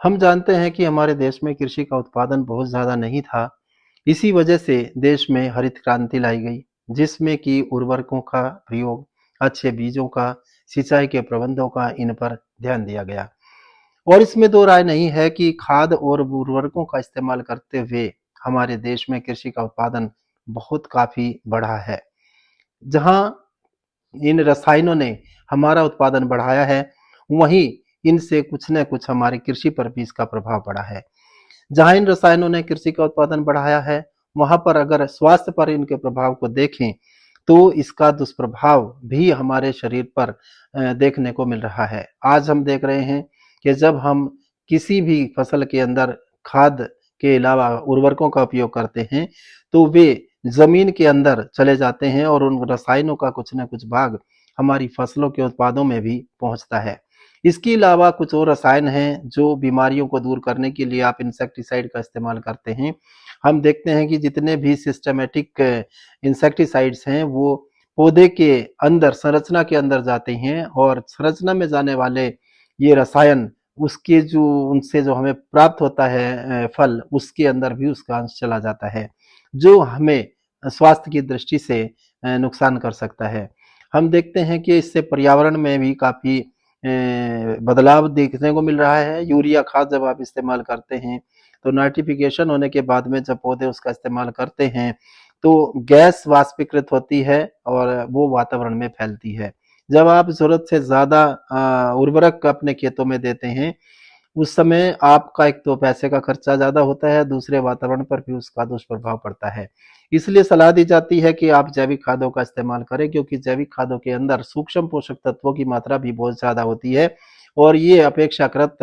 हम जानते हैं कि हमारे देश में कृषि का उत्पादन बहुत ज़्यादा नहीं था। इसी वजह से देश में हरित क्रांति लाई गई, जिसमें कि उर्वरकों का प्रयोग, अच्छे बीजों का, सिंचाई के प्रबंधों का इन पर ध्यान दिया गया। और इसमें दो राय नहीं है कि खाद और उर्वरकों का इस्तेमाल करते हुए हमारे देश में कृषि का उत्पादन बहुत काफ़ी बढ़ा है। जहाँ इन रसायनों ने हमारा उत्पादन बढ़ाया है, वहीं इनसे कुछ न कुछ हमारी कृषि पर भी इसका प्रभाव पड़ा है। जहाँ इन रसायनों ने कृषि का उत्पादन बढ़ाया है, वहाँ पर अगर स्वास्थ्य पर इनके प्रभाव को देखें, तो इसका दुष्प्रभाव भी हमारे शरीर पर देखने को मिल रहा है। आज हम देख रहे हैं कि जब हम किसी भी फसल के अंदर खाद के अलावा उर्वरकों का उपयोग करते हैं, तो वे ज़मीन के अंदर चले जाते हैं और उन रसायनों का कुछ न कुछ भाग हमारी फसलों के उत्पादों में भी पहुँचता है। इसके अलावा कुछ और रसायन हैं जो बीमारियों को दूर करने के लिए आप इंसेक्टिसाइड का इस्तेमाल करते हैं। हम देखते हैं कि जितने भी सिस्टमैटिक इंसेक्टिसाइड्स हैं वो पौधे के अंदर, संरचना के अंदर जाते हैं और संरचना में जाने वाले ये रसायन उसके जो उनसे जो हमें प्राप्त होता है फल, उसके अंदर भी उसका अंश चला जाता है, जो हमें स्वास्थ्य की दृष्टि से नुकसान कर सकता है। हम देखते हैं कि इससे पर्यावरण में भी काफ़ी बदलाव देखने को मिल रहा है। यूरिया खाद जब आप इस्तेमाल करते हैं, तो नाइट्रिफिकेशन होने के बाद में जब पौधे उसका इस्तेमाल करते हैं, तो गैस वाष्पीकृत होती है और वो वातावरण में फैलती है। जब आप ज़रूरत से ज़्यादा उर्वरक अपने खेतों में देते हैं, उस समय आपका एक तो पैसे का खर्चा ज़्यादा होता है, दूसरे वातावरण पर भी उसका दुष्प्रभाव पड़ता है। इसलिए सलाह दी जाती है कि आप जैविक खादों का इस्तेमाल करें, क्योंकि जैविक खादों के अंदर सूक्ष्म पोषक तत्वों की मात्रा भी बहुत ज़्यादा होती है और ये अपेक्षाकृत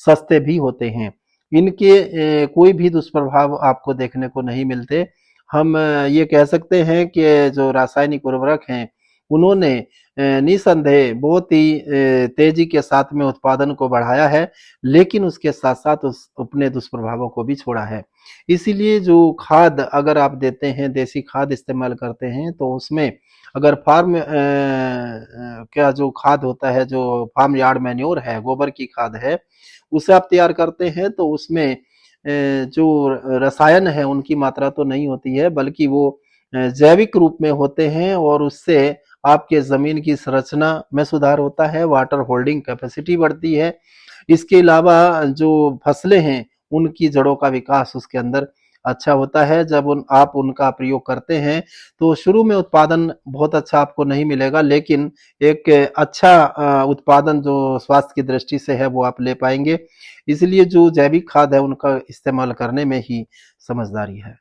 सस्ते भी होते हैं। इनके कोई भी दुष्प्रभाव आपको देखने को नहीं मिलते। हम ये कह सकते हैं कि जो रासायनिक उर्वरक हैं, उन्होंने निसंदेह बहुत ही तेजी के साथ में उत्पादन को बढ़ाया है, लेकिन उसके साथ-साथ उस अपने दुष्प्रभावों को भी छोड़ा है। इसीलिए जो खाद अगर आप देते हैं, देसी खाद इस्तेमाल करते हैं, तो उसमें अगर क्या जो खाद होता है, जो फार्म यार्ड मैन्योर है, गोबर की खाद है, उसे आप तैयार करते हैं, तो उसमें जो रसायन है, उनकी मात्रा तो नहीं होती है, बल्कि वो जैविक रूप में होते हैं और उससे आपके ज़मीन की संरचना में सुधार होता है, वाटर होल्डिंग कैपेसिटी बढ़ती है। इसके अलावा जो फसलें हैं, उनकी जड़ों का विकास उसके अंदर अच्छा होता है। जब आप उनका प्रयोग करते हैं, तो शुरू में उत्पादन बहुत अच्छा आपको नहीं मिलेगा, लेकिन एक अच्छा उत्पादन जो स्वास्थ्य की दृष्टि से है, वो आप ले पाएँगे। इसलिए जो जैविक खाद है, उनका इस्तेमाल करने में ही समझदारी है।